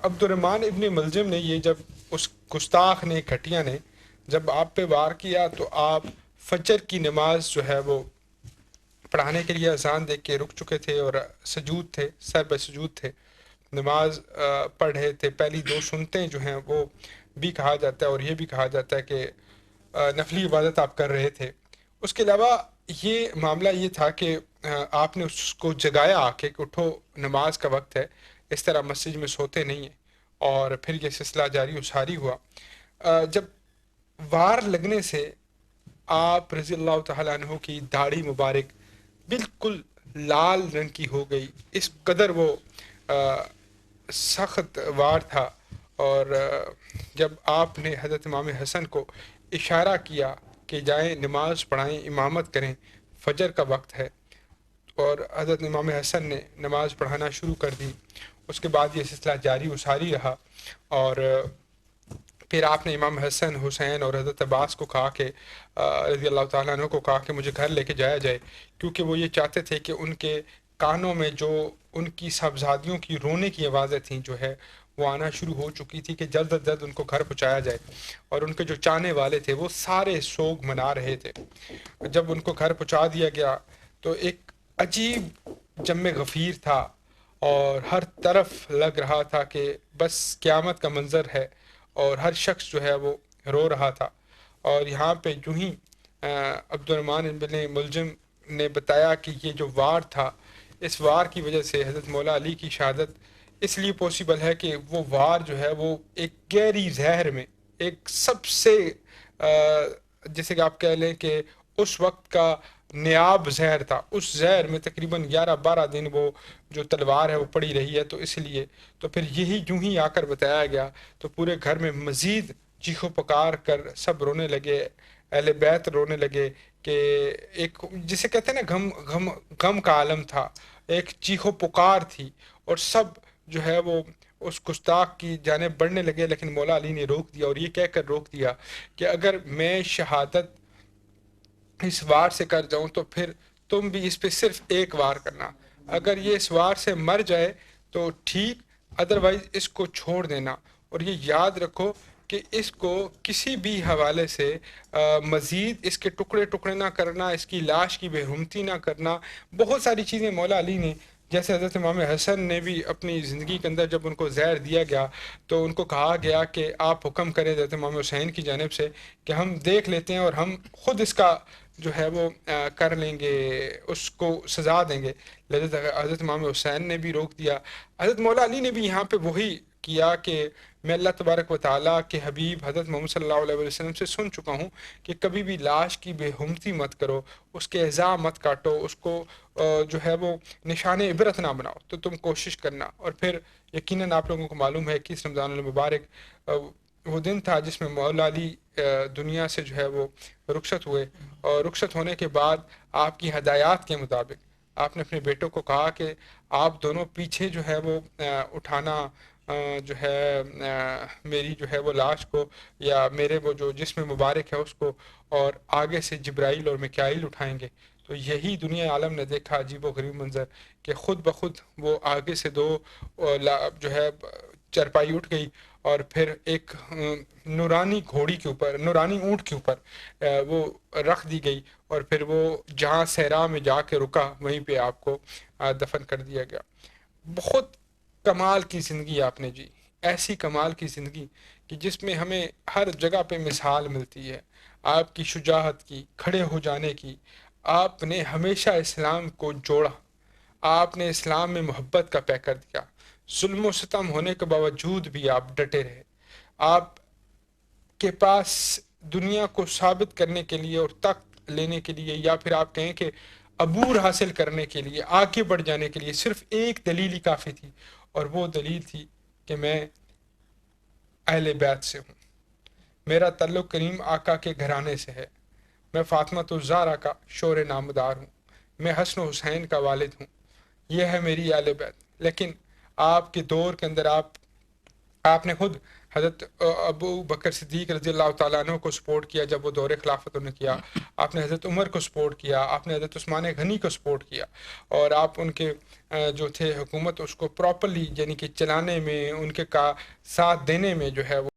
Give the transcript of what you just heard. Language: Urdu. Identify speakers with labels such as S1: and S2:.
S1: عبد الرحمن ابن ملجم نے یہ جب اس گستاخ نے گھٹیا نے جب آپ پہ وار کیا تو آپ فجر کی نماز جو ہے وہ پڑھانے کے لیے اذان دے کے رک چکے تھے اور سجود تھے، سر بے سجود تھے، نماز پڑھ رہے تھے۔ پہلی دو سنتیں جو ہیں وہ بھی کہا جاتا ہے اور یہ بھی کہا جاتا ہے کہ نفلی عبادت آپ کر رہے تھے۔ اس کے علاوہ یہ معاملہ یہ تھا کہ آپ نے اس کو جگایا آ کے کہ اٹھو نماز کا وقت ہے، اس طرح مسجد میں سوتے نہیں ہیں، اور پھر یہ سلسلہ جاری و ساری ہوا۔ جب وار لگنے سے آپ رضی اللہ تعالیٰ عنہ کی داڑھی مبارک بالکل لال رنگ کی ہو گئی، اس قدر وہ سخت وار تھا۔ اور جب آپ نے حضرت امام حسن کو اشارہ کیا کہ جائیں نماز پڑھائیں، امامت کریں، فجر کا وقت ہے، اور حضرت امام حسن نے نماز پڑھانا شروع کر دی۔ اس کے بعد یہ سلسلہ جاری و ساری رہا، اور پھر آپ نے امام حسن، حسین اور حضرت عباس کو کہا کہ رضی اللہ تعالیٰ عنہ کو کہا کہ مجھے گھر لے کے جایا جائے، کیونکہ وہ یہ چاہتے تھے کہ ان کے کانوں میں جو ان کی صاحبزادیوں کی رونے کی آوازیں تھیں جو ہے وہ آنا شروع ہو چکی تھی، کہ جلد از جلد ان کو گھر پہنچایا جائے، اور ان کے جو چاہنے والے تھے وہ سارے سوگ منا رہے تھے۔ جب ان کو گھر پہنچا دیا گیا تو ایک عجیب جم غفیر تھا، اور ہر طرف لگ رہا تھا کہ بس قیامت کا منظر ہے، اور ہر شخص جو ہے وہ رو رہا تھا۔ اور یہاں پہ جو ہی عبد الرحمن بن ملجم نے بتایا کہ یہ جو وار تھا، اس وار کی وجہ سے حضرت مولا علی کی شہادت اس لیے پوسیبل ہے کہ وہ وار جو ہے وہ ایک گہری زہر میں، ایک سب سے جیسے کہ آپ کہہ لیں کہ اس وقت کا نیاب زہر تھا، اس زہر میں تقریباً 11-12 دن وہ جو تلوار ہے وہ پڑی رہی ہے، تو اس لیے تو پھر یہی جو ہی آ کر بتایا گیا تو پورے گھر میں مزید چیخو پکار کر سب رونے لگے، اہل بیت رونے لگے، کہ ایک جسے کہتے ہیں نا غم کا عالم تھا، ایک چیخو پکار تھی، اور سب جو ہے وہ اس گستاخ کی جانب بڑھنے لگے، لیکن مولا علی نے روک دیا، اور یہ کہہ کر روک دیا کہ اگر میں شہادت اس وار سے کر جاؤں تو پھر تم بھی اس پہ صرف ایک وار کرنا، اگر یہ اس وار سے مر جائے تو ٹھیک، ادروائز اس کو چھوڑ دینا، اور یہ یاد رکھو کہ اس کو کسی بھی حوالے سے مزید اس کے ٹکڑے ٹکڑے نہ کرنا، اس کی لاش کی بے حرمتی نہ کرنا۔ بہت ساری چیزیں مولا علی نے، جیسے حضرت امام حسن نے بھی اپنی زندگی کے اندر جب ان کو زہر دیا گیا تو ان کو کہا گیا کہ آپ حکم کریں حضرت امام حسین کی جانب سے کہ ہم دیکھ لیتے ہیں اور ہم خود اس کا جو ہے وہ کر لیں گے، اس کو سزا دیں گے۔ حضرت امام حسین نے بھی روک دیا۔ حضرت مولا علی نے بھی یہاں پہ وہی کیا کہ میں اللہ تبارک و تعالیٰ کے حبیب حضرت محمد صلی اللہ علیہ وسلم سے سن چکا ہوں کہ کبھی بھی لاش کی بے حرمتی مت کرو، اس کے اعضاء مت کاٹو، اس کو جو ہے وہ نشان عبرت نہ بناؤ، تو تم کوشش کرنا۔ اور پھر یقیناً آپ لوگوں کو معلوم ہے کہ اس رمضان المبارک وہ دن تھا جس میں مولا علی دنیا سے جو ہے وہ رخصت ہوئے، اور رخصت ہونے کے بعد آپ کی ہدایات کے مطابق آپ نے اپنے بیٹوں کو کہا کہ آپ دونوں پیچھے جو ہے وہ اٹھانا جو ہے میری جو ہے وہ لاش کو، یا میرے وہ جو جسم مبارک ہے اس کو، اور آگے سے جبرائیل اور میکائیل اٹھائیں گے۔ تو یہی دنیا عالم نے دیکھا عجیب و غریب منظر کہ خود بخود وہ آگے سے دو جو ہے چرپائی اٹھ گئی، اور پھر ایک نورانی گھوڑی کے اوپر، نورانی اونٹ کے اوپر وہ رکھ دی گئی، اور پھر وہ جہاں صحرا میں جا کے رکا وہیں پہ آپ کو دفن کر دیا گیا۔ بہت کمال کی زندگی آپ نے جی، ایسی کمال کی زندگی کہ جس میں ہمیں ہر جگہ پہ مثال ملتی ہے آپ کی شجاعت کی، کھڑے ہو جانے کی۔ آپ نے ہمیشہ اسلام کو جوڑا، آپ نے اسلام میں محبت کا پیکر دیا، ظلم و ستم ہونے کے باوجود بھی آپ ڈٹے رہے۔ آپ کے پاس دنیا کو ثابت کرنے کے لیے اور تخت لینے کے لیے، یا پھر آپ کہیں کہ عبور حاصل کرنے کے لیے، آگے بڑھ جانے کے لیے صرف ایک دلیل ہی کافی تھی، اور وہ دلیل تھی کہ میں اہل بیت سے ہوں، میرا تعلق کریم آقا کے گھرانے سے ہے، میں فاطمہ الزہرا کا شور نامدار ہوں، میں حسن و حسین کا والد ہوں، یہ ہے میری اہل بیت۔ لیکن آپ کے دور کے اندر آپ آپ نے خود حضرت ابو بکر صدیق رضی اللہ تعالیٰ عنہ کو سپورٹ کیا جب وہ دور خلافت انہوں نے کیا. آپ نے حضرت عمر کو سپورٹ کیا, آپ نے حضرت عثمان غنی کو سپورٹ کیا, اور آپ ان کے جو تھے حکومت اس کو پراپرلی یعنی کہ چلانے میں, ان کے کا ساتھ دینے میں جو ہے وہ